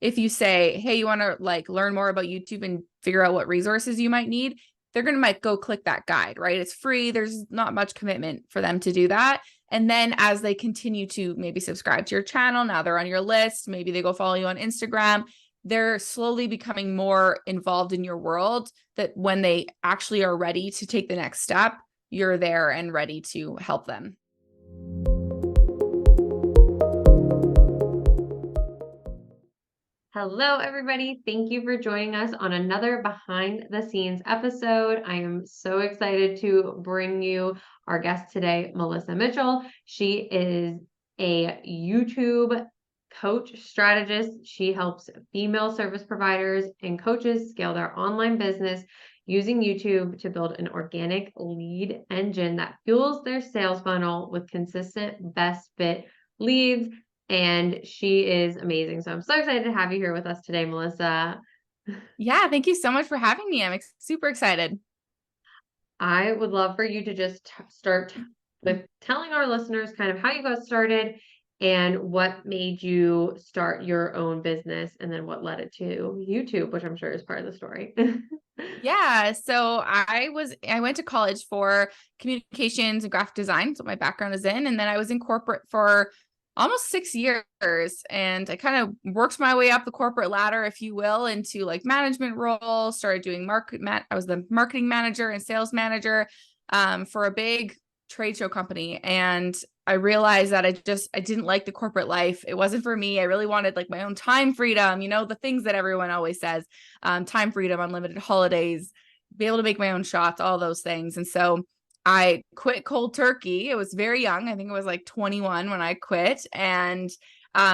if you say, hey, you want to like learn more about YouTube and figure out what resources you might need, they're going to might go click that guide, right? It's free. There's not much commitment for them to do that. And then as they continue to maybe subscribe to your channel, now they're on your list, maybe they go follow you on Instagram, they're slowly becoming more involved in your world, that when they actually are ready to take the next step, you're there and ready to help them. Hello, everybody. Thank you for joining us on another behind the scenes episode. I am so excited to bring you our guest today, Melissa Mitchell. She is a YouTube coach strategist. She helps female service providers and coaches scale their online business using YouTube to build an organic lead engine that fuels their sales funnel with consistent best fit leads. And she is amazing. So I'm so excited to have you here with us today, Melissa. Yeah, thank you so much for having me. I'm super excited. I would love for you to just start with telling our listeners kind of how you got started and what made you start your own business, and then what led it to YouTube, which I'm sure is part of the story. Yeah, so I went to college for communications and graphic design. That's what my background is in. And then I was in corporate for almost 6 years, and I kind of worked my way up the corporate ladder, if you will, into like management roles, started doing I was the marketing manager and sales manager for a big trade show company. And I realized that I didn't like the corporate life. It wasn't for me. I really wanted like my own time freedom, the things that everyone always says, time freedom, unlimited holidays, be able to make my own shots, all those things. And so I quit cold turkey. It was very young. I think it was like 21 when I quit, and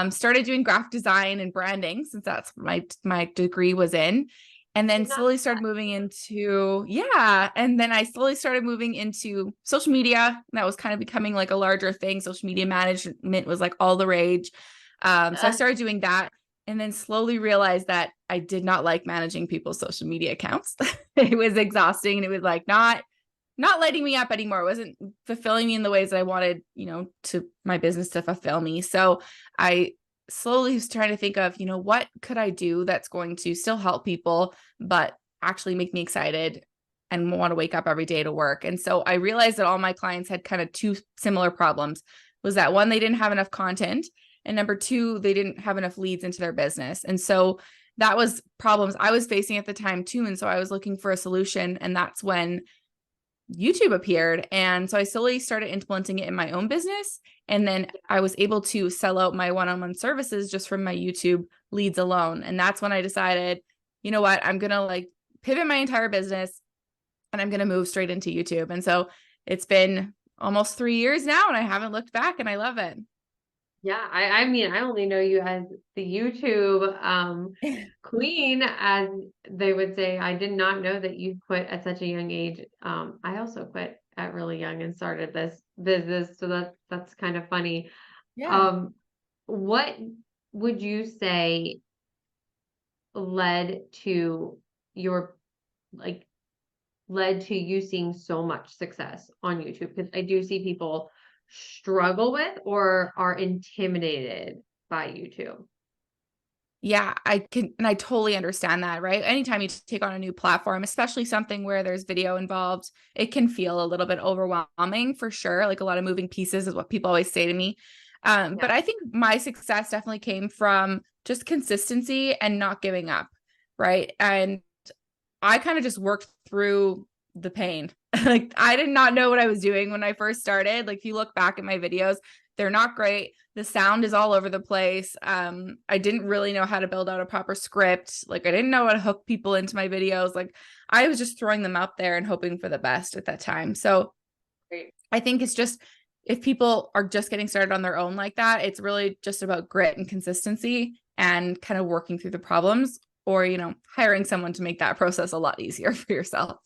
started doing graphic design and branding, since that's my degree was in. And then slowly started moving into, and then I slowly started moving into social media. And that was kind of becoming like a larger thing. Social media management was like all the rage. So I started doing that, and then slowly realized that I did not like managing people's social media accounts. It was exhausting, and it was like not lighting me up anymore. It wasn't fulfilling me in the ways that I wanted, to my business to fulfill me. So I slowly was trying to think of, what could I do that's going to still help people, but actually make me excited and want to wake up every day to work. And so I realized that all my clients had kind of two similar problems. Was that one, they didn't have enough content, and number two, they didn't have enough leads into their business. And so that was problems I was facing at the time too. And so I was looking for a solution, and that's when YouTube appeared. And so I slowly started implementing it in my own business. And then I was able to sell out my one-on-one services just from my YouTube leads alone. And that's when I decided, you know what, I'm going to like pivot my entire business, and I'm going to move straight into YouTube. And so it's been almost 3 years now, and I haven't looked back, and I love it. Yeah, I mean, I only know you as the YouTube queen, as they would say. I did not know that you quit at such a young age. I also quit at really young and started this business, so that's kind of funny. Yeah. What would you say led to your led to you seeing so much success on YouTube? Because I do see people struggle with or are intimidated by YouTube. Yeah, I can, and I totally understand that, right? Anytime you take on a new platform, especially something where there's video involved, it can feel a little bit overwhelming for sure. Like a lot of moving pieces is what people always say to me. But I think my success definitely came from just consistency and not giving up, right? And I kind of just worked through the pain. Like I did not know what I was doing when I first started. Like if you look back at my videos, they're not great. The sound is all over the place. I didn't really know how to build out a proper script. Like I didn't know how to hook people into my videos. Like I was just throwing them out there and hoping for the best at that time. So I think it's just, if people are just getting started on their own like that, it's really just about grit and consistency and kind of working through the problems, or, hiring someone to make that process a lot easier for yourself.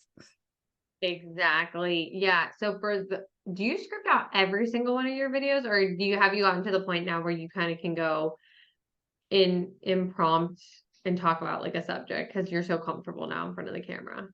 Exactly. Yeah. So do you script out every single one of your videos, or have you gotten to the point now where you kind of can go in impromptu and talk about like a subject because you're so comfortable now in front of the camera?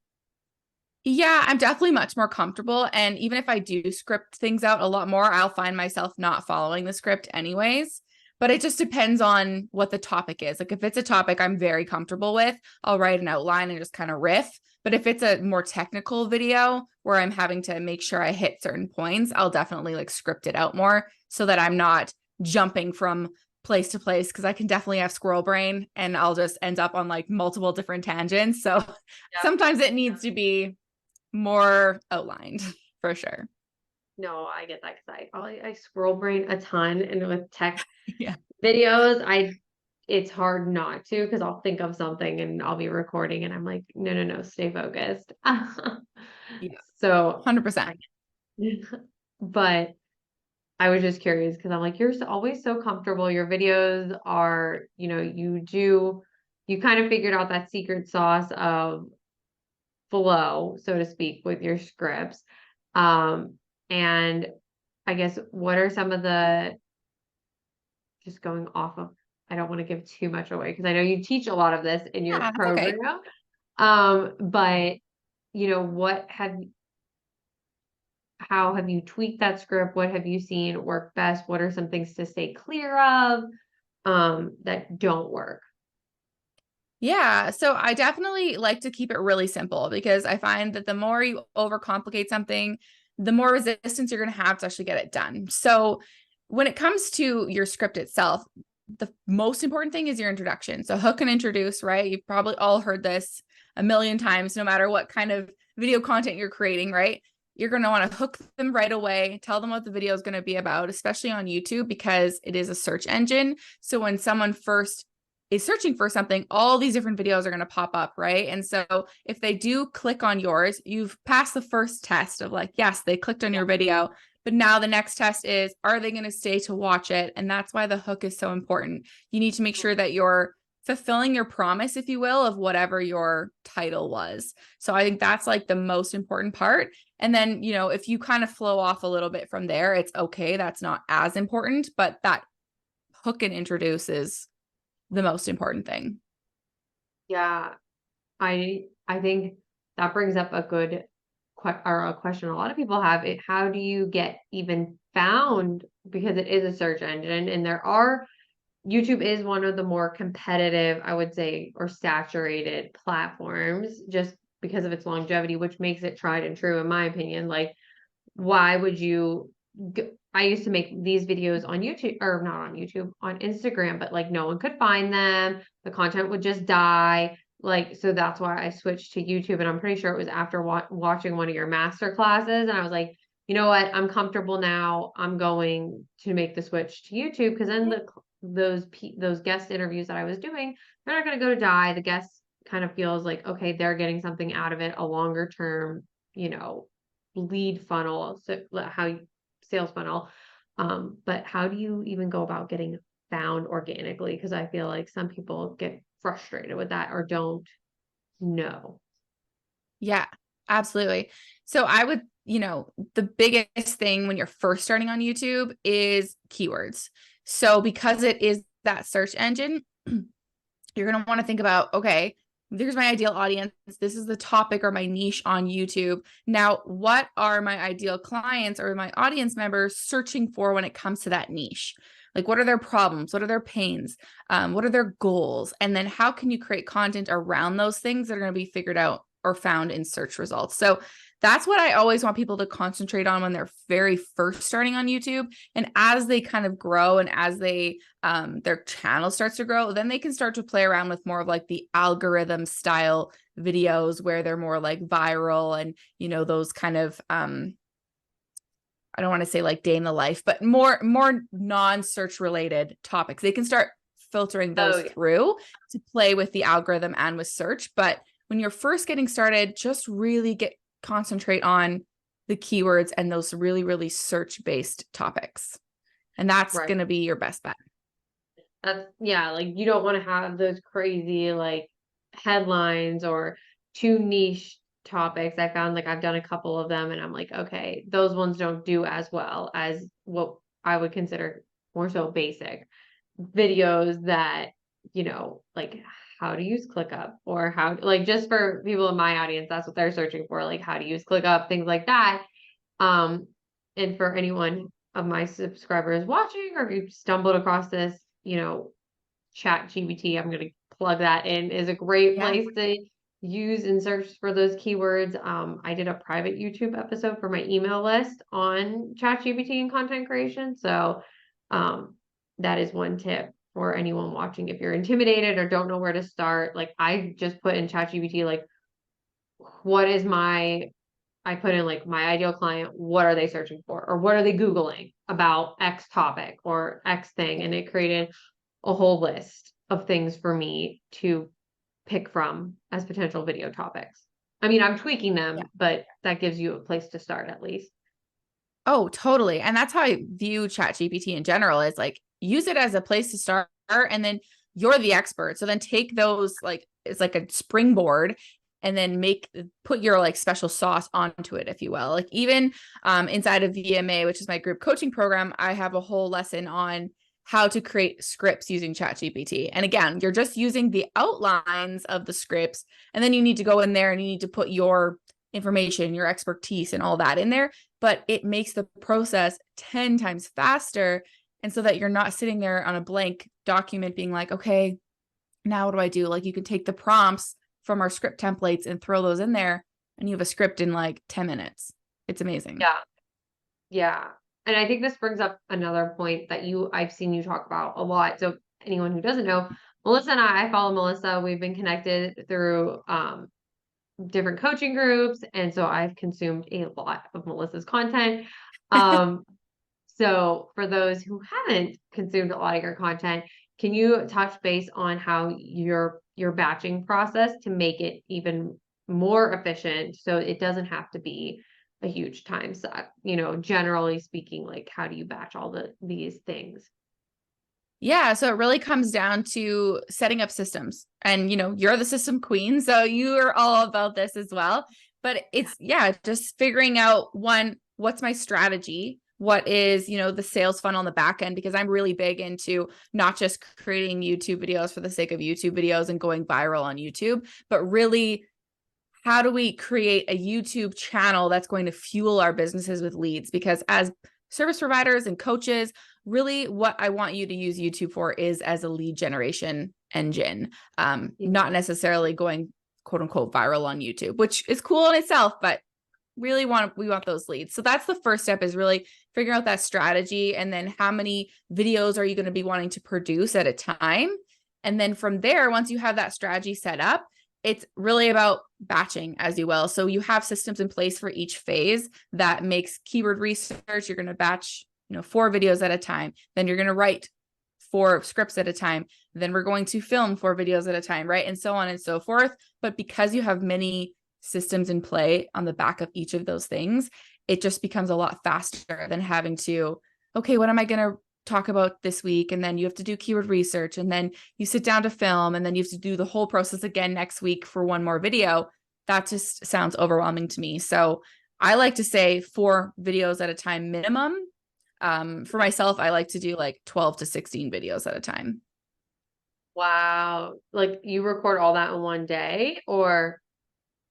Yeah, I'm definitely much more comfortable. And even if I do script things out a lot more, I'll find myself not following the script anyways. but it just depends on what the topic is. Like if it's a topic I'm very comfortable with, I'll write an outline and just kind of riff. But if it's a more technical video where I'm having to make sure I hit certain points, I'll definitely like script it out more so that I'm not jumping from place to place, because I can definitely have squirrel brain and I'll just end up on like multiple different tangents. So sometimes it needs to be more outlined for sure. No, I get that because I squirrel brain a ton, and with tech Yeah. videos, it's hard not to, because I'll think of something and I'll be recording and I'm like, no, stay focused. Yeah. So, 100%. but I was just curious because I'm like, you're always so comfortable. Your videos are, you kind of figured out that secret sauce of flow, so to speak, with your scripts. And I guess what are some of just going off of, I don't want to give too much away because I know you teach a lot of this in your Yeah, that's okay. program. But how have you tweaked that script? What have you seen work best? What are some things to stay clear of, that don't work? Yeah, so I definitely like to keep it really simple because I find that the more you overcomplicate something, the more resistance you're going to have to actually get it done. So when it comes to your script itself, the most important thing is your introduction. So hook and introduce, right? You've probably all heard this a million times, no matter what kind of video content you're creating, right? You're going to want to hook them right away, tell them what the video is going to be about, especially on YouTube because it is a search engine. So when someone first is searching for something, all these different videos are going to pop up, right? And so if they do click on yours, you've passed the first test of like, yes, they clicked on your video, but now the next test is, are they going to stay to watch it? And that's why the hook is so important. You need to make sure that you're fulfilling your promise, if you will, of whatever your title was. So I think that's like the most important part. And then, if you kind of flow off a little bit from there, it's okay. That's not as important, but that hook and introduce is the most important thing. Yeah, I think that brings up a good or a question a lot of people have. How do you get even found? Because it is a search engine, and YouTube is one of the more competitive, I would say, or saturated platforms just because of its longevity, which makes it tried and true, in my opinion. Like, why would you? I used to make these videos on YouTube, or not on YouTube, on Instagram, but like no one could find them. The content would just die. Like, so that's why I switched to YouTube. And I'm pretty sure it was after watching one of your master classes. And I was like, you know what? I'm comfortable now. I'm going to make the switch to YouTube, because then those guest interviews that I was doing, they're not going to go to die. The guest kind of feels like, okay, they're getting something out of it, a longer term, lead funnel, so sales funnel. But how do you even go about getting found organically? Because I feel like some people get frustrated with that or don't know. Yeah, absolutely. So I would, the biggest thing when you're first starting on YouTube is keywords. So because it is that search engine, you're going to want to think about, okay, there's my ideal audience. This is the topic or my niche on YouTube. Now, what are my ideal clients or my audience members searching for when it comes to that niche? Like, what are their problems? What are their pains? What are their goals? And then how can you create content around those things that are going to be figured out or found in search results? So that's what I always want people to concentrate on when they're very first starting on YouTube. And as they kind of grow and as their channel starts to grow, then they can start to play around with more of like the algorithm style videos where they're more like viral and, those kind of, I don't want to say like day in the life, but more non-search related topics. They can start filtering those through to play with the algorithm and with search. But when you're first getting started, just really concentrate on the keywords and those really, really search-based topics. And that's going to be your best bet. Like you don't want to have those crazy like headlines or too niche topics. I found like I've done a couple of them and I'm like, okay, those ones don't do as well as what I would consider more so basic videos that, like how to use ClickUp, or how, like, just for people in my audience, that's what they're searching for, like how to use ClickUp, things like that. And for anyone of my subscribers watching, or if you stumbled across this, you know, Chat GBT, I'm going to plug that in, is a great Yeah. place to use and search for those keywords. I did a private YouTube episode for my email list on Chat GBT and content creation. So that is one tip for anyone watching. If you're intimidated or don't know where to start, like I just put in Chat GBT, like, what is my I put in like my ideal client, what are they searching for? Or what are they Googling about X topic or X thing? And it created a whole list of things for me to pick from as potential video topics. I mean, I'm tweaking them, Yeah. but that gives you a place to start at least. Oh, totally. And that's how I view ChatGPT in general is like use it as a place to start and then you're the expert. So then take those like it's like a springboard and then put your like special sauce onto it, if you will. Like even inside of VMA, which is my group coaching program, I have a whole lesson on how to create scripts using ChatGPT. And again, you're just using the outlines of the scripts, and then you need to go in there and you need to put your information, your expertise, and all that in there. But it makes the process 10 times faster. And so that you're not sitting there on a blank document being like, okay, now what do I do? Like you can take the prompts from our script templates and throw those in there, and you have a script in like 10 minutes. It's amazing. Yeah. Yeah. And I think this brings up another point that I've seen you talk about a lot. So anyone who doesn't know, Melissa and I follow Melissa. We've been connected through different coaching groups. And so I've consumed a lot of Melissa's content. Um, so for those who haven't consumed a lot of your content, can you touch base on how your batching process to make it even more efficient so it doesn't have to be a huge time suck? Generally speaking, like how do you batch all these things? Yeah, so it really comes down to setting up systems. And you're the system queen, so you're all about this as well. But it's just figuring out what's my strategy? What is, the sales funnel on the back end? Because I'm really big into not just creating YouTube videos for the sake of YouTube videos and going viral on YouTube, but really how do we create a YouTube channel that's going to fuel our businesses with leads? Because as service providers and coaches, really what I want you to use YouTube for is as a lead generation engine, not necessarily going quote unquote viral on YouTube, which is cool in itself, but we want those leads. So that's the first step, is really figuring out that strategy. And then how many videos are you going to be wanting to produce at a time? And then from there, once you have that strategy set up, it's really about batching, as you will. So you have systems in place for each phase that makes keyword research. You're going to batch, 4 videos at a time. Then you're going to write 4 scripts at a time. Then we're going to film 4 videos at a time, right? And so on and so forth. But because you have many systems in play on the back of each of those things, it just becomes a lot faster than having to, okay, what am I going to talk about this week? And then you have to do keyword research, and then you sit down to film, and then you have to do the whole process again next week for one more video. That just sounds overwhelming to me. So I like to say 4 videos at a time minimum. For myself, I like to do like 12 to 16 videos at a time. Wow. Like you record all that in one day, or?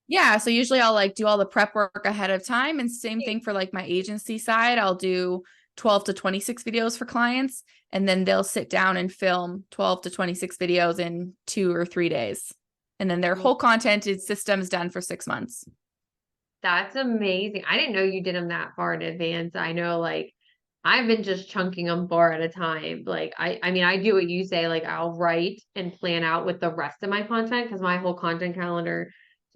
Yeah. So usually I'll like do all the prep work ahead of time, and same thing for like my agency side. I'll do 12 to 26 videos for clients, and then they'll sit down and film 12 to 26 videos in 2 or 3 days. And then their whole content is systems done for 6 months. That's amazing. I didn't know you did them that far in advance. I know, like, I've been just chunking them 4 at a time. Like, I mean, I do what you say. Like, I'll write and plan out with the rest of my content, because my whole content calendar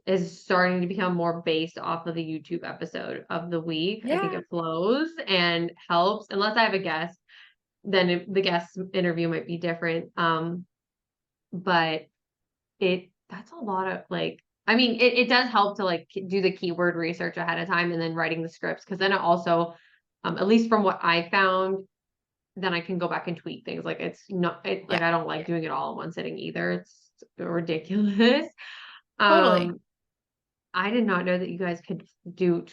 is starting to become more based off of the YouTube episode of the week. I think Yeah. it flows and helps. Unless I have a guest, then the guest interview might be different. But that's a lot of, like, I mean, it does help to like do the keyword research ahead of time and then writing the scripts, because then it also, at least from what I found, then I can go back and tweak things. Like it's not like Yeah. I don't like doing it all in one sitting either. It's ridiculous. Totally. Um, I did not know that you guys could do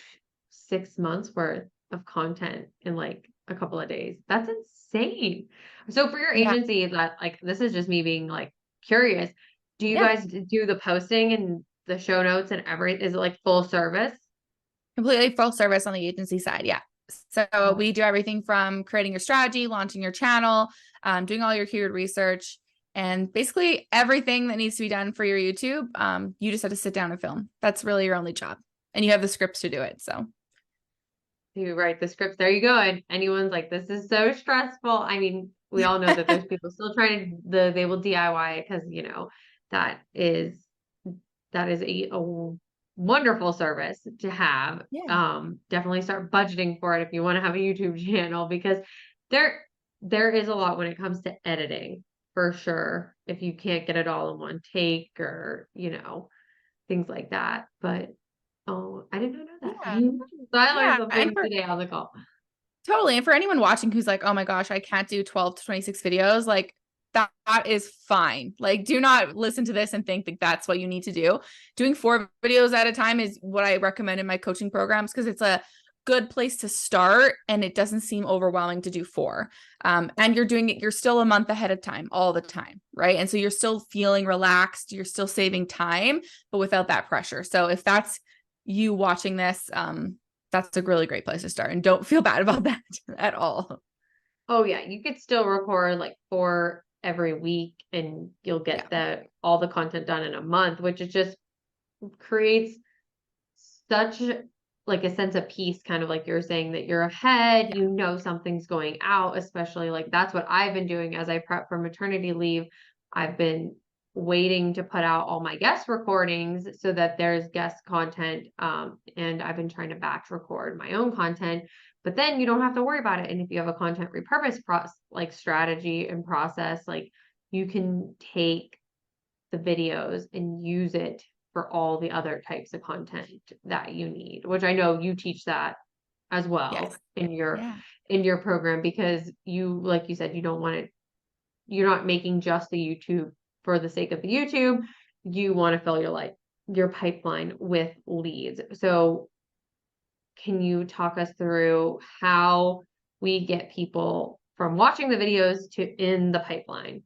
6 months worth of content in like a couple of days. That's insane. So for your Yeah. agency, that, like, this is just me being like curious. Do you Yeah. guys do the posting and the show notes and is it like full service? Completely full service on the agency side. Yeah. So we do everything from creating your strategy, launching your channel, doing all your keyword research, and basically everything that needs to be done for your YouTube. You just have to sit down and film. That's really your only job. And you have the scripts to do it. So you write the scripts. There you go. And anyone's like, this is so stressful. I mean, we all know that there's people still trying to, they will DIY it because, you know, that is a wonderful service to have. yeah. Definitely start budgeting for it if you want to have a YouTube channel, because there is a lot when it comes to editing, for sure. If you can't get it all in one take, or, you know, things like that. But oh, I did not know that. Yeah. So I learned Yeah. And something for today on the call. totally. And for anyone watching who's like, oh my gosh, I can't do 12 to 26 videos, like that is fine. Like, do not listen to this and think that that's what you need to do. Doing 4 videos at a time is what I recommend in my coaching programs, because it's a good place to start and it doesn't seem overwhelming to do 4. And you're doing it, you're still a month ahead of time all the time, right? And so you're still feeling relaxed, you're still saving time, but without that pressure. So if that's you watching this, that's a really great place to start, and don't feel bad about that at all. Oh yeah, you could still record like 4 every week and you'll Yeah. get all the content done in a month, which is just creates such like a sense of peace, kind of like you're saying, that you're ahead, Yeah. you know something's going out. Especially like that's what I've been doing as I prep for maternity leave. I've been waiting to put out all my guest recordings so that there's guest content, and I've been trying to batch record my own content, but then you don't have to worry about it. And if you have a content repurpose like strategy and process, like you can take the videos and use it for all the other types of content that you need, which I know you teach that as Yes. well Yeah. in your program, because you, like you said, you don't want it, you're not making just the YouTube for the sake of the YouTube. You want to fill your pipeline with leads. So can you talk us through how we get people from watching the videos to in the pipeline?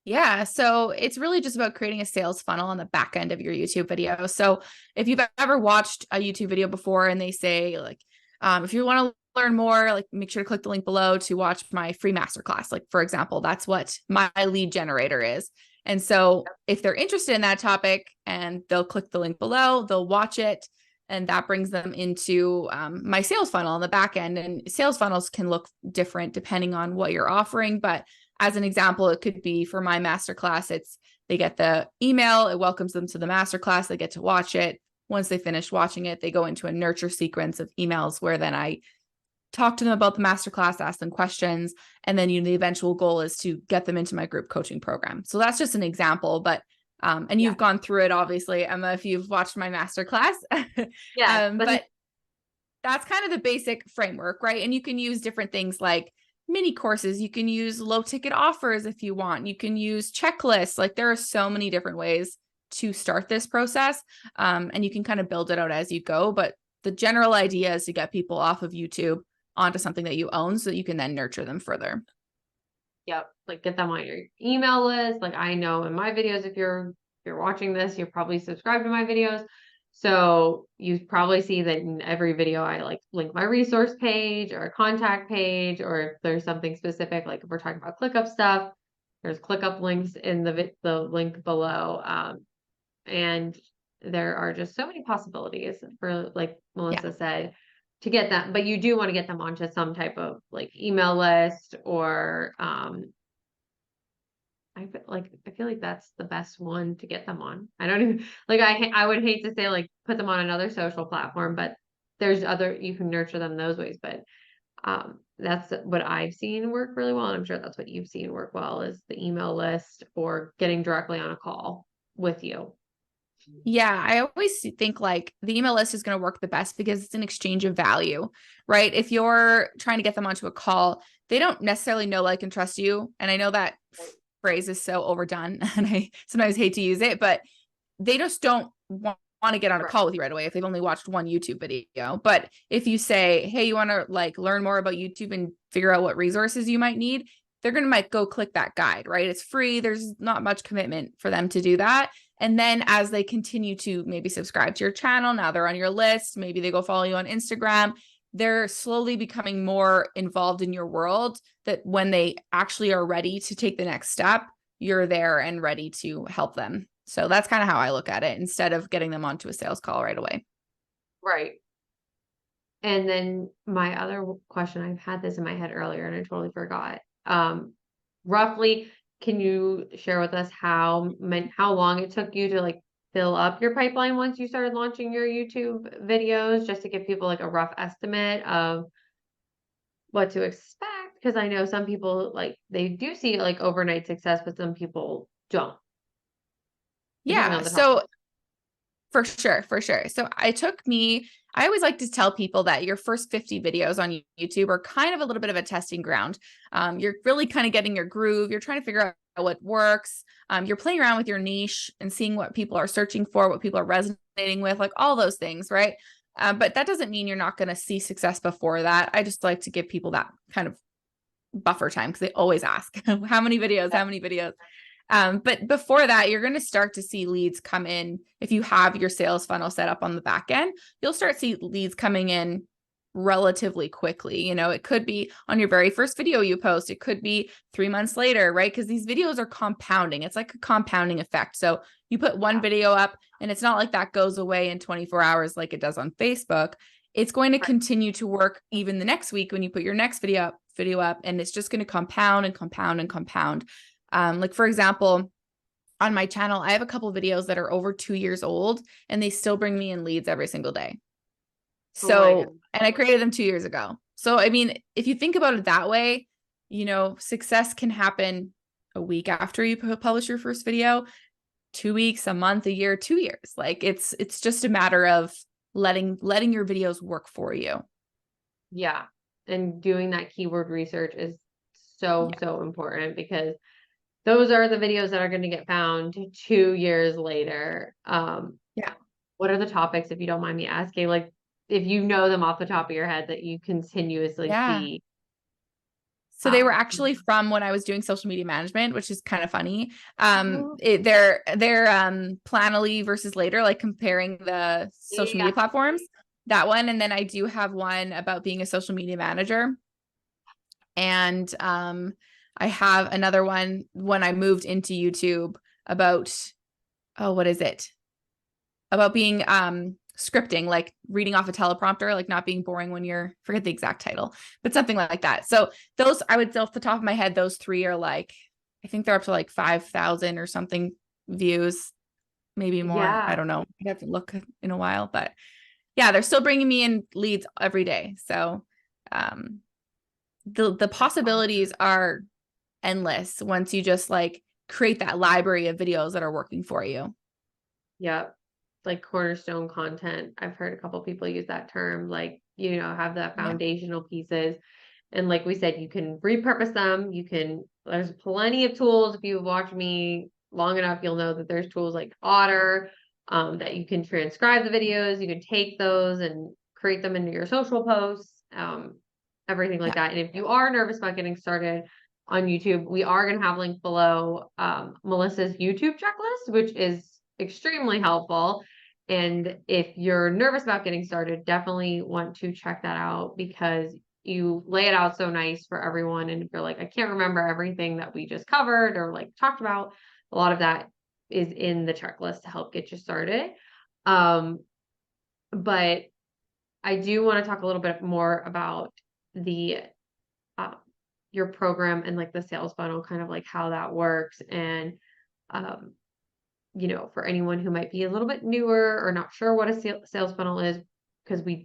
Yeah. So it's really just about creating a sales funnel on the back end of your YouTube video. So if you've ever watched a YouTube video before and they say like, if you want to learn more, like make sure to click the link below to watch my free masterclass. Like, for example, that's what my lead generator is. And so if they're interested in that topic, and they'll click the link below, they'll watch it, and that brings them into my sales funnel on the back end. And sales funnels can look different depending on what you're offering, but as an example, it could be for my masterclass, it's they get the email, it welcomes them to the masterclass, they get to watch it. Once they finish watching it, they go into a nurture sequence of emails where then I talk to them about the masterclass, ask them questions, and then the eventual goal is to get them into my group coaching program. So that's just an example, but and Yeah. you've gone through it, obviously, Emma, if you've watched my masterclass. Yes, But that's kind of the basic framework, right? And you can use different things like mini courses. You can use low ticket offers if you want. You can use checklists. Like there are so many different ways to start this process. And you can kind of build it out as you go. But the general idea is to get people off of YouTube onto something that you own so that you can then nurture them further. yep, like get them on your email list. Like I know in my videos, if you're watching this, you're probably subscribed to my videos. So you probably see that in every video I like link my resource page or a contact page, or if there's something specific, like if we're talking about ClickUp stuff, there's ClickUp links in the link below. And there are just so many possibilities for, like Yeah. Melissa said, to get them, but you do want to get them onto some type of like email list, or I feel like that's the best one to get them on. I don't even like I would hate to say like put them on another social platform, but there's other, you can nurture them those ways. But that's what I've seen work really well, and I'm sure that's what you've seen work well, is the email list or getting directly on a call with you. Yeah, I always think like the email list is going to work the best because it's an exchange of value, right? If you're trying to get them onto a call, they don't necessarily know, like, and trust you. And I know that phrase is so overdone and I sometimes hate to use it, but they just don't want to get on a Right. call with you right away if they've only watched one YouTube video. But if you say, hey, you want to like learn more about YouTube and figure out what resources you might need, they're going to might go click that guide, right? It's free. There's not much commitment for them to do that. And then as they continue to maybe subscribe to your channel, now they're on your list, maybe they go follow you on Instagram, they're slowly becoming more involved in your world, that when they actually are ready to take the next step, you're there and ready to help them. So that's kind of how I look at it, instead of getting them onto a sales call right away. Right. And then my other question, I've had this in my head earlier and I totally forgot. Roughly, can you share with us how long it took you to like fill up your pipeline once you started launching your YouTube videos, just to give people like a rough estimate of what to expect? Because I know some people like they do see like overnight success, but some people don't, depending Yeah. on the topic. So for sure, for sure. So I always like to tell people that your first 50 videos on YouTube are kind of a little bit of a testing ground. You're really kind of getting your groove. You're trying to figure out what works. You're playing around with your niche and seeing what people are searching for, what people are resonating with, like all those things, right? But that doesn't mean you're not going to see success before that. I just like to give people that kind of buffer time, because they always ask, how many videos, how many videos? But before that, you're going to start to see leads come in. If you have your sales funnel set up on the back end, you'll start to see leads coming in relatively quickly. You know, it could be on your very first video you post. It could be 3 months later, right? Because these videos are compounding. It's like a compounding effect. So you put one video up and it's not like that goes away in 24 hours like it does on Facebook. It's going to continue to work even the next week when you put your next video up, and it's just going to compound and compound and compound. Like for example, on my channel, I have a couple of videos that are over 2 years old and they still bring me in leads every single day. So, and I created them 2 years ago. So, I mean, if you think about it that way, you know, success can happen a week after you publish your first video, 2 weeks, a month, a year, 2 years. Like it's just a matter of letting your videos work for you. Yeah. And doing that keyword research is so important, because those are the videos that are going to get found 2 years later. Yeah. What are the topics, if you don't mind me asking, like if you know them off the top of your head, that you continuously Yeah. see? So they were actually from when I was doing social media management, which is kind of funny. Oh, They're Planoly versus Later, like comparing the social yeah. media platforms, that one. And then I do have one about being a social media manager. And I have another one when I moved into YouTube about, oh, what is it? About being scripting, like reading off a teleprompter, like not being boring when you're, forget the exact title, but something like that. So those, I would say off the top of my head, those three are like, I think they're up to like 5,000 or something views, maybe more. I Yeah. don't know. I'd have to look in a while, but yeah, they're still bringing me in leads every day. So the possibilities are endless once you just like create that library of videos that are working for you. Yep. Like cornerstone content. I've heard a couple people use that term, like, have the Yeah. foundational pieces. And like we said, you can repurpose them. There's plenty of tools. If you've watched me long enough, you'll know that there's tools like Otter, that you can transcribe the videos. You can take those and create them into your social posts, everything like that. And if you are nervous about getting started on YouTube, we are going to have linked below Melissa's YouTube checklist, which is extremely helpful. And if you're nervous about getting started, definitely want to check that out, because you lay it out so nice for everyone. And if you're like, I can't remember everything that we just covered or like talked about, a lot of that is in the checklist to help get you started. But I do want to talk a little bit more about the your program and like the sales funnel, kind of like how that works. And for anyone who might be a little bit newer or not sure what a sales funnel is, because we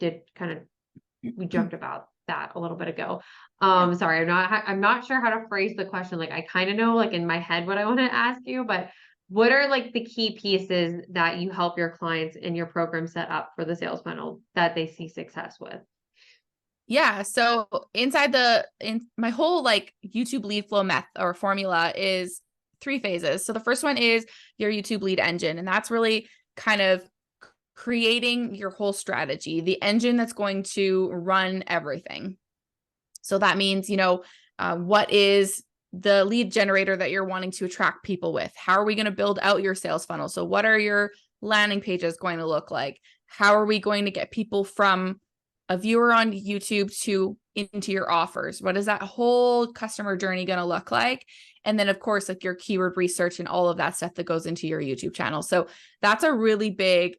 joked about that a little bit ago. Sorry, I'm not sure how to phrase the question. Like I kind of know like in my head what I want to ask you, but what are like the key pieces that you help your clients in your program set up for the sales funnel that they see success with? Yeah. So in my whole like YouTube lead flow method or formula is 3 phases. So the first one is your YouTube lead engine, and that's really kind of creating your whole strategy, the engine that's going to run everything. So that means, what is the lead generator that you're wanting to attract people with? How are we going to build out your sales funnel? So what are your landing pages going to look like? How are we going to get people from a viewer on YouTube to into your offers? What is that whole customer journey going to look like? And then of course, like your keyword research and all of that stuff that goes into your YouTube channel. So that's a really big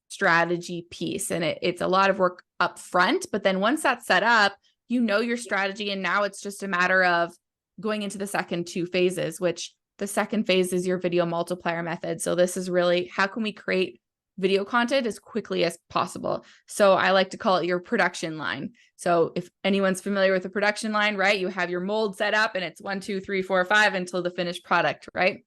strategy piece. And it's a lot of work up front, but then once that's set up, you know your strategy. And now it's just a matter of going into the second two phases, which the second phase is your video multiplier method. So this is really, how can we create video content as quickly as possible? So I like to call it your production line. So if anyone's familiar with the production line, right, you have your mold set up and it's 1, 2, 3, 4, 5 until the finished product, right?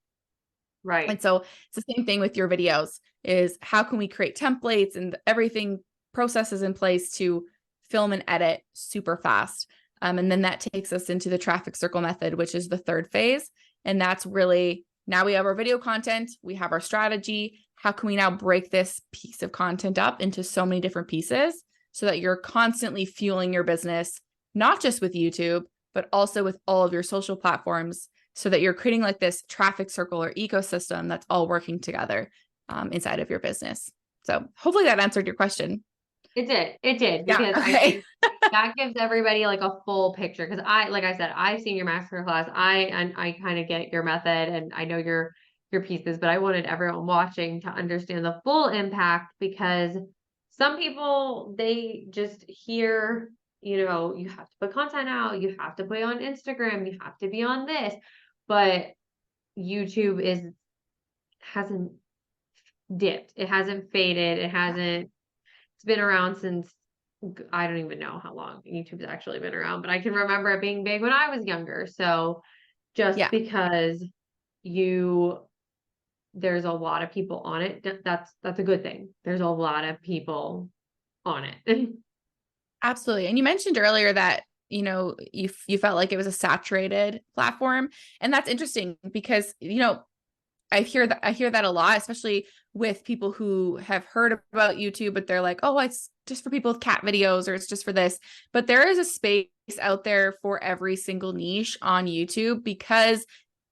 Right. And so it's the same thing with your videos, is how can we create templates and everything, processes in place to film and edit super fast. And then that takes us into the traffic circle method, which is the third phase. And that's really, now we have our video content, we have our strategy. How can we now break this piece of content up into so many different pieces so that you're constantly fueling your business, not just with YouTube, but also with all of your social platforms, so that you're creating like this traffic circle or ecosystem that's all working together inside of your business. So hopefully that answered your question. It did, because Yeah, I okay. think that gives everybody like a full picture. Because like I said, I've seen your masterclass. I kind of get your method, and I know your pieces, but I wanted everyone watching to understand the full impact, because some people, they just hear, you know, you have to put content out, you have to put it on Instagram, you have to be on this, but YouTube hasn't dipped, it hasn't faded, it's been around since, I don't even know how long YouTube's actually been around, but I can remember it being big when I was younger. So just Yeah, because there's a lot of people on it, that's a good thing. There's a lot of people on it. absolutely. And you mentioned earlier that, you know, you felt like it was a saturated platform. And that's interesting because, you know, I hear that a lot, especially with people who have heard about YouTube, but they're like, oh, it's just for people with cat videos, or it's just for this. But there is a space out there for every single niche on YouTube because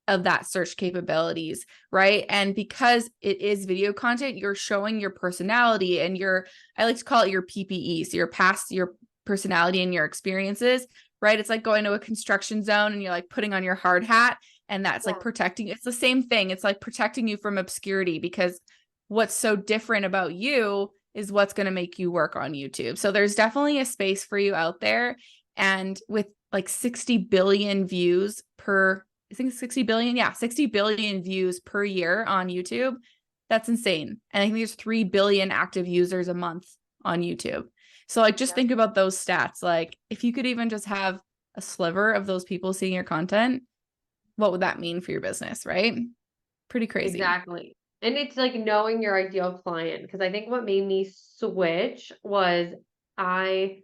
of that search capabilities, right? And because it is video content, you're showing your personality and I like to call it your PPE. So your personality and your experiences, right? It's like going to a construction zone and you're like putting on your hard hat, and that's like protecting. It's the same thing. It's like protecting you from obscurity, because what's so different about you is what's going to make you work on YouTube. So there's definitely a space for you out there. And with like 60 billion views per, I think 60 billion. Yeah, 60 billion views per year on YouTube. That's insane. And I think there's 3 billion active users a month on YouTube. So like just think about those stats. Like if you could even just have a sliver of those people seeing your content, what would that mean for your business, right? Pretty crazy. Exactly. And it's like knowing your ideal client. Because I think what made me switch was, I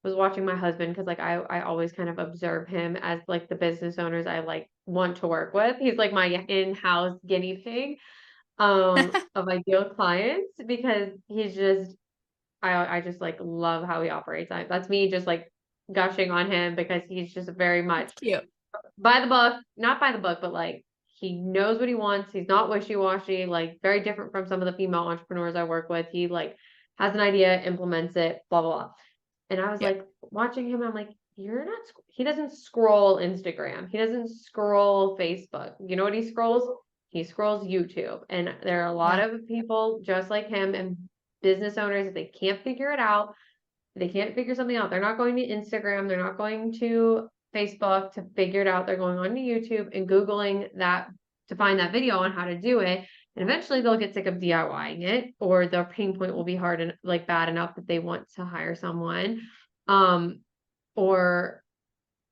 was watching my husband, because like I always kind of observe him as like the business owners I like want to work with. He's like my in-house guinea pig of ideal clients, because he's just, I just like love how he operates. That's me just like gushing on him, because he's just very much Cute. by the book, not by the book, but like he knows what he wants. He's not wishy-washy, like very different from some of the female entrepreneurs I work with. He like has an idea, implements it, blah, blah, blah. And I was Yeah. like watching him, I'm like, you're not, he doesn't scroll Instagram. He doesn't scroll Facebook. You know what he scrolls? He scrolls YouTube. And there are a lot Yeah. of people just like him, and business owners, if they can't figure it out, they can't figure something out, they're not going to Instagram, they're not going to Facebook to figure it out. They're going on to YouTube and Googling that to find that video on how to do it. And eventually they'll get sick of DIYing it, or their pain point will be hard and like bad enough that they want to hire someone. Or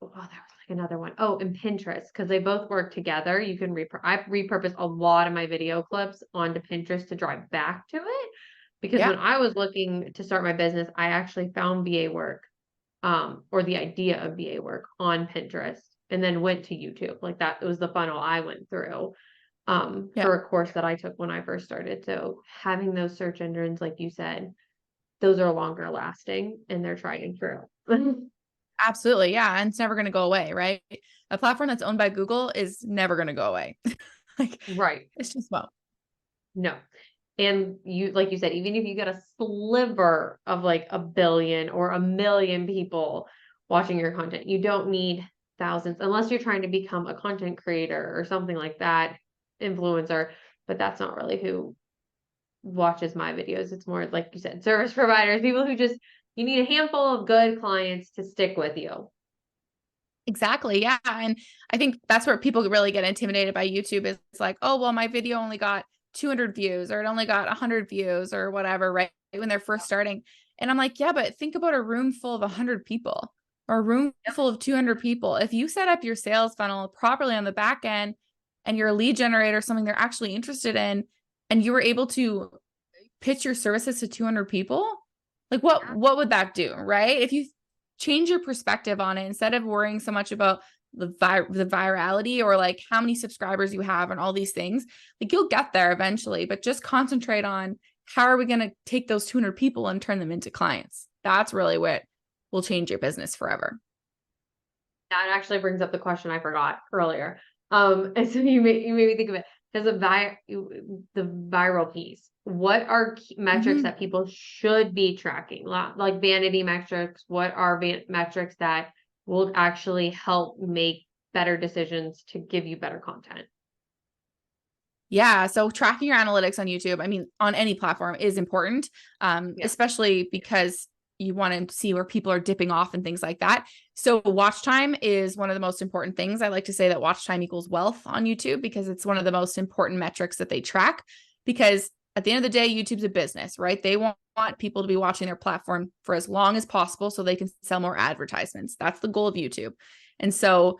oh, that was like another one. Oh, and Pinterest, because they both work together. You can I repurpose a lot of my video clips onto Pinterest to drive back to it. Because Yeah. when I was looking to start my business, I actually found VA work, or the idea of VA work on Pinterest, and then went to YouTube. Like that was the funnel I went through, Yeah. for a course that I took when I first started. So having those search engines, like you said, those are longer lasting and they're tried and true. Absolutely. Yeah. And it's never going to go away, right? A platform that's owned by Google is never going to go away. Like Right. it's just, well, No. And you, like you said, even if you get a sliver of like a billion or a million people watching your content, you don't need thousands unless you're trying to become a content creator or something like that, influencer. But that's not really who watches my videos. It's more like you said, service providers, people who just, you need a handful of good clients to stick with you. Exactly. Yeah. And I think that's where people really get intimidated by YouTube is it's like, oh, well, my video only got 200 views or it only got 100 views or whatever, right? When they're first starting. And I'm like, yeah, but think about a room full of 100 people or a room full of 200 people. If you set up your sales funnel properly on the back end and you're a lead generator, something they're actually interested in, and you were able to pitch your services to 200 people, like what would that do, right? If you change your perspective on it, instead of worrying so much about the virality or like how many subscribers you have and all these things, like you'll get there eventually, but just concentrate on how are we going to take those 200 people and turn them into clients. That's really what will change your business forever. That actually brings up the question I forgot earlier. And so you made me think of it. There's the viral piece. What are metrics that people should be tracking? Like vanity metrics. What are metrics that will actually help make better decisions to give you better content? Yeah. So tracking your analytics on YouTube, I mean, on any platform is important, especially because you want to see where people are dipping off and things like that. So watch time is one of the most important things. I like to say that watch time equals wealth on YouTube because it's one of the most important metrics that they track, because at the end of the day, YouTube's a business, right? They want people to be watching their platform for as long as possible so they can sell more advertisements. That's the goal of YouTube. And so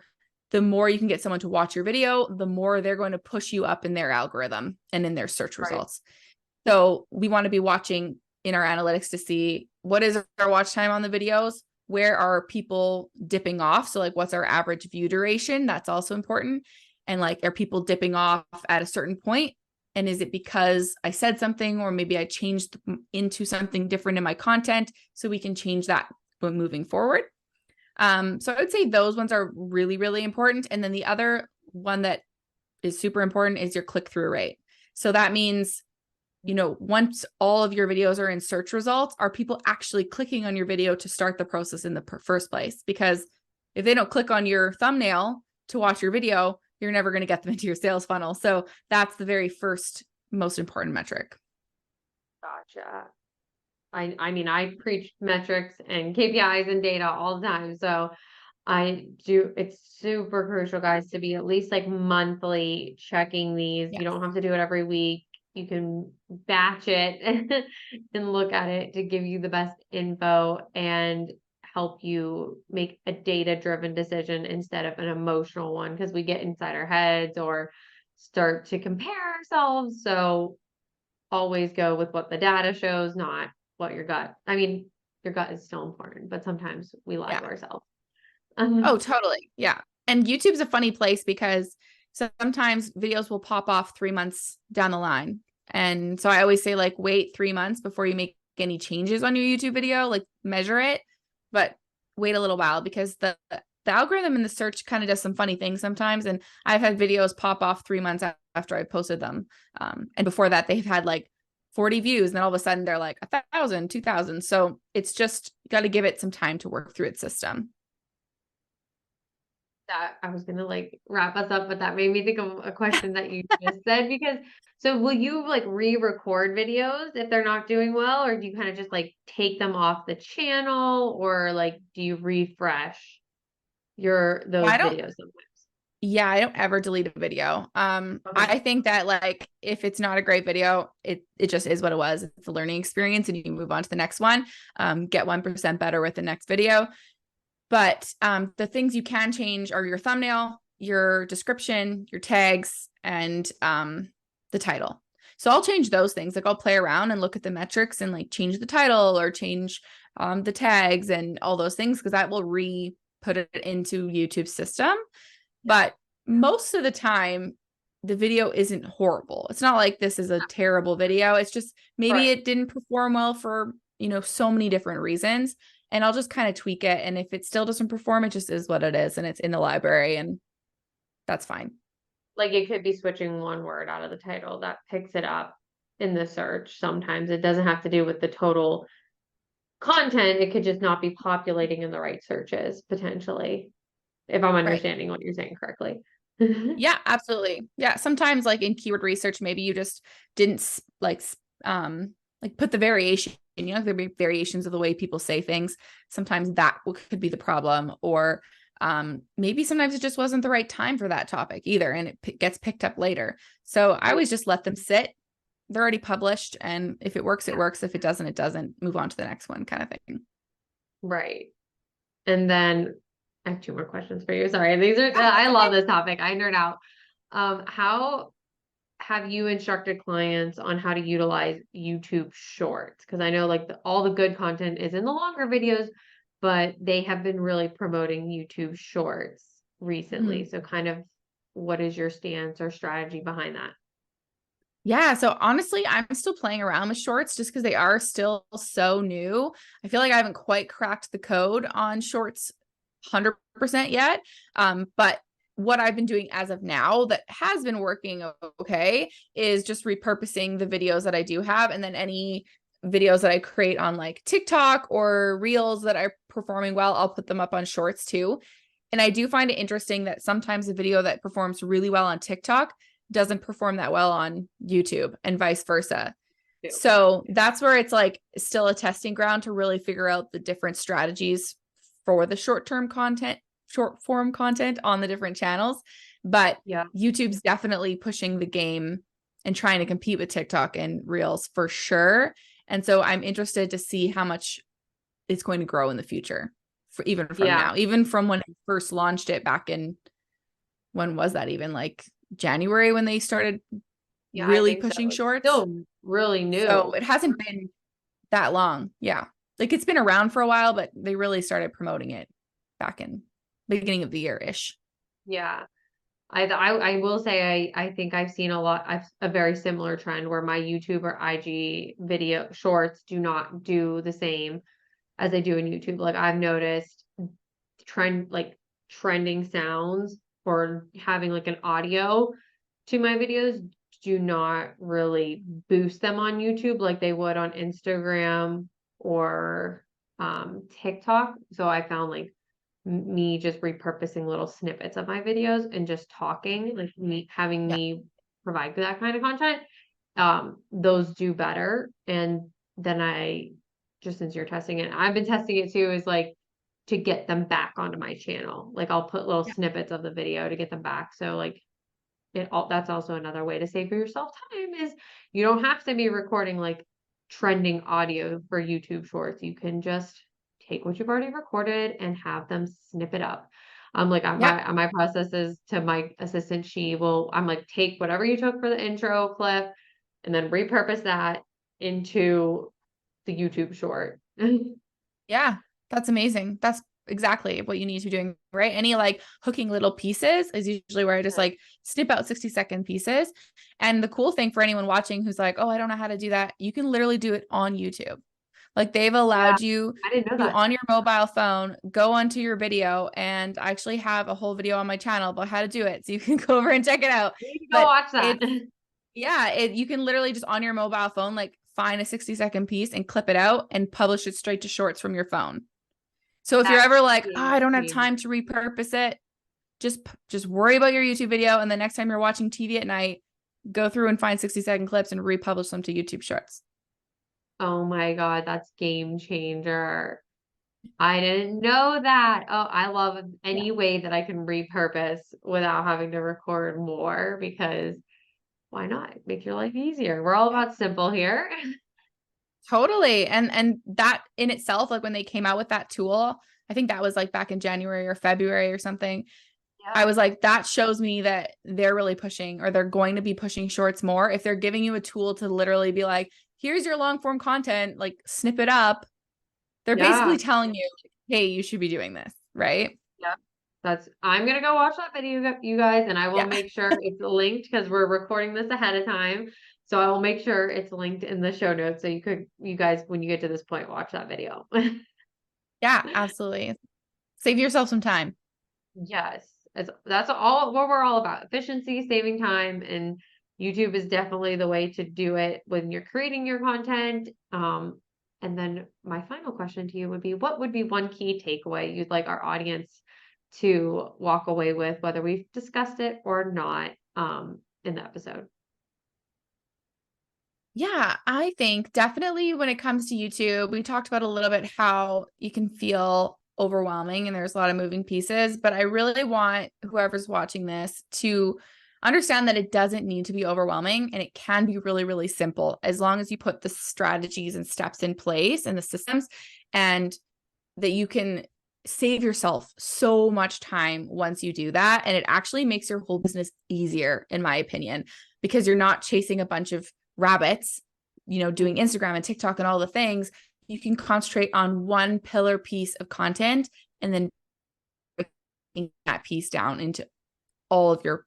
the more you can get someone to watch your video, the more they're going to push you up in their algorithm and in their search results. Right. So we want to be watching in our analytics to see what is our watch time on the videos, where are people dipping off. So like what's our average view duration? That's also important. And like, are people dipping off at a certain point? And is it because I said something, or maybe I changed into something different in my content? So we can change that when moving forward. So I would say those ones are really, really important. And then the other one that is super important is your click-through rate. So that means, you know, once all of your videos are in search results, are people actually clicking on your video to start the process in the first place? Because if they don't click on your thumbnail to watch your video, you're never going to get them into your sales funnel. So that's the very first most important metric. Gotcha. I mean, I preach metrics and KPIs and data all the time. So it's super crucial, guys, to be at least like monthly checking these. Yes. You don't have to do it every week. You can batch it and look at it to give you the best info and help you make a data-driven decision instead of an emotional one, because we get inside our heads or start to compare ourselves. So always go with what the data shows, not what your gut. I mean, your gut is still important, but sometimes we lie to ourselves. Oh, totally. Yeah. And YouTube's a funny place because sometimes videos will pop off 3 months down the line. And so I always say, like, wait 3 months before you make any changes on your YouTube video, like measure it, but wait a little while, because the algorithm in the search kind of does some funny things sometimes. And I've had videos pop off 3 months after I posted them. And before that, they've had like 40 views, and then all of a sudden they're like 1,000, 2,000. So it's just got to give it some time to work through its system. That I was gonna like wrap us up, but that made me think of a question that you just said, because so will you like re-record videos if they're not doing well, or do you kind of just like take them off the channel, or like do you refresh those videos sometimes? Yeah, I don't ever delete a video. Okay. I think that like if it's not a great video, it just is what it was. It's a learning experience and you move on to the next one. Get 1% better with the next video. But the things you can change are your thumbnail, your description, your tags, and the title. So I'll change those things. Like I'll play around and look at the metrics and like change the title or change the tags and all those things, because that will put it into YouTube's system. But most of the time, the video isn't horrible. It's not like this is a terrible video. It's just maybe it didn't perform well for, so many different reasons. And I'll just kind of tweak it. And if it still doesn't perform, it just is what it is. And it's in the library, and that's fine. Like it could be switching one word out of the title that picks it up in the search. Sometimes it doesn't have to do with the total content. It could just not be populating in the right searches potentially, if I'm Right. understanding what you're saying correctly. Yeah, absolutely. Yeah. Sometimes like in keyword research, maybe you just didn't like put the variation, there be variations of the way people say things. Sometimes that could be the problem. Or maybe sometimes it just wasn't the right time for that topic either. And it gets picked up later. So I always just let them sit. They're already published. And if it works, it works. If it doesn't, it doesn't. Move on to the next one kind of thing. Right. And then I have two more questions for you. Sorry. These are, Yeah, I that's love okay. this topic. I nerd out. How have you instructed clients on how to utilize YouTube Shorts? Because I know like all the good content is in the longer videos, but they have been really promoting YouTube Shorts recently. Mhm. So kind of what is your stance or strategy behind that? Yeah, so honestly, I'm still playing around with shorts just because they are still so new. I feel like I haven't quite cracked the code on shorts 100% yet. But what I've been doing as of now that has been working okay is just repurposing the videos that I do have, and then any videos that I create on like TikTok or Reels that are performing well, I'll put them up on shorts too. And I do find it interesting that sometimes a video that performs really well on TikTok doesn't perform that well on YouTube and vice versa. Too. So that's where it's like still a testing ground to really figure out the different strategies for the short-term content, short form content on the different channels. But Yeah. YouTube's definitely pushing the game and trying to compete with TikTok and Reels for sure. And so I'm interested to see how much it's going to grow in the future, even from Yeah. now, even from when I first launched it back in, when was that, even like January when they started Yeah, I really think so. pushing It's shorts. still really So new. it hasn't been that long. Yeah. Like it's been around for a while, but they really started promoting it back in beginning of the year ish. Yeah. I will say I think I've seen a very similar trend where my YouTube or IG video shorts do not do the same as they do in YouTube. Like I've noticed trending sounds or having like an audio to my videos do not really boost them on YouTube like they would on Instagram or TikTok. So I found like me just repurposing little snippets of my videos and just talking, like me having Yeah. me provide that kind of content, those do better. And then just since you're testing it, I've been testing it too, is like to get them back onto my channel. Like I'll put little Yeah. snippets of the video to get them back. So like that's also another way to save for yourself time is you don't have to be recording like trending audio for YouTube shorts. You can just take what you've already recorded and have them snip it up. Like on Yeah. my process is to my assistant, I'm like, take whatever you took for the intro clip and then repurpose that into the YouTube short. Yeah. That's amazing. That's exactly what you need to be doing, right? Any like hooking little pieces is usually where I just like snip out 60-second pieces. And the cool thing for anyone watching who's like, oh, I don't know how to do that, you can literally do it on YouTube. Like they've Yeah, allowed you I didn't know to, that. on your mobile phone, go onto your video. And I actually have a whole video on my channel about how to do it. So you can go over and check it out. You need to go But watch that. it's, yeah, you can literally just on your mobile phone, like find a 60-second piece and clip it out and publish it straight to shorts from your phone. So if you're That's ever like, oh, game I don't have time changer. to repurpose it, just worry about your YouTube video. And the next time you're watching TV at night, go through and find 60-second clips and republish them to YouTube shorts. Oh my God, that's game changer. I didn't know that. Oh, I love Yeah. any way that I can repurpose without having to record more because why not? Make your life easier. We're all Yeah. about simple here. Totally. And that in itself, like when they came out with that tool, I think that was like back in January or February or something. I Yeah. was like, that shows me that they're really pushing, or they're going to be pushing shorts more. If they're giving you a tool to literally be like, here's your long form content, like snip it up, they're Yeah. basically telling you, hey, you should be doing this, right? Yeah. I'm gonna go watch that video, you guys, and I will Yeah. make sure it's linked because we're recording this ahead of time. So I will make sure it's linked in the show notes so you guys, when you get to this point, watch that video. Yeah, absolutely. Save yourself some time. Yes, that's all what we're all about. Efficiency, saving time, and YouTube is definitely the way to do it when you're creating your content. And then my final question to you would be, what would be one key takeaway you'd like our audience to walk away with, whether we've discussed it or not, in the episode? Yeah, I think definitely when it comes to YouTube, we talked about a little bit how you can feel overwhelming and there's a lot of moving pieces, but I really want whoever's watching this to understand that it doesn't need to be overwhelming and it can be really, really simple as long as you put the strategies and steps in place and the systems, and that you can save yourself so much time once you do that. And it actually makes your whole business easier, in my opinion, because you're not chasing a bunch of rabbits, doing Instagram and TikTok and all the things. You can concentrate on one pillar piece of content and then breaking that piece down into all of your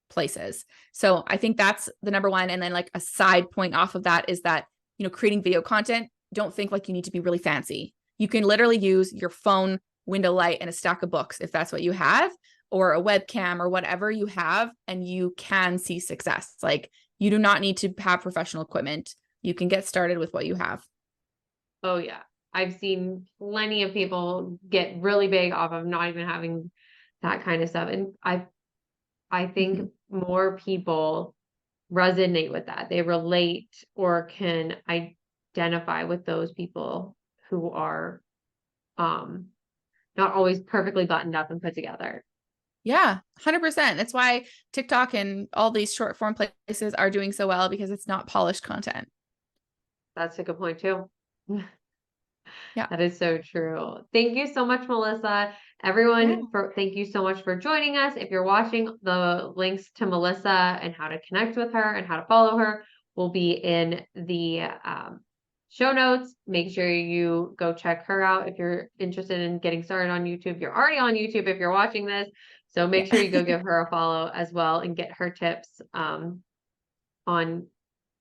places. So I think that's the number one. And then like a side point off of that is that, creating video content, don't think like you need to be really fancy. You can literally use your phone, window light, and a stack of books if that's what you have, or a webcam or whatever you have, and you can see success. Like, you do not need to have professional equipment. You can get started with what you have. Oh yeah. I've seen plenty of people get really big off of not even having that kind of stuff. And I think more people resonate with that. They relate or can identify with those people who are not always perfectly buttoned up and put together. Yeah, 100%. That's why TikTok and all these short form places are doing so well, because it's not polished content. That's a good point too. Yeah. That is so true. Thank you so much, Melissa. Yeah. Thank you so much for joining us. If you're watching, the links to Melissa and how to connect with her and how to follow her will be in the show notes. Make sure you go check her out if you're interested in getting started on YouTube. You're already on YouTube if you're watching this. So make sure you go give her a follow as well and get her tips on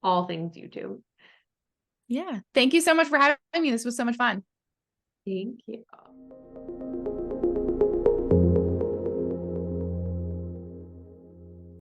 all things YouTube. Yeah. Thank you so much for having me. This was so much fun. Thank you.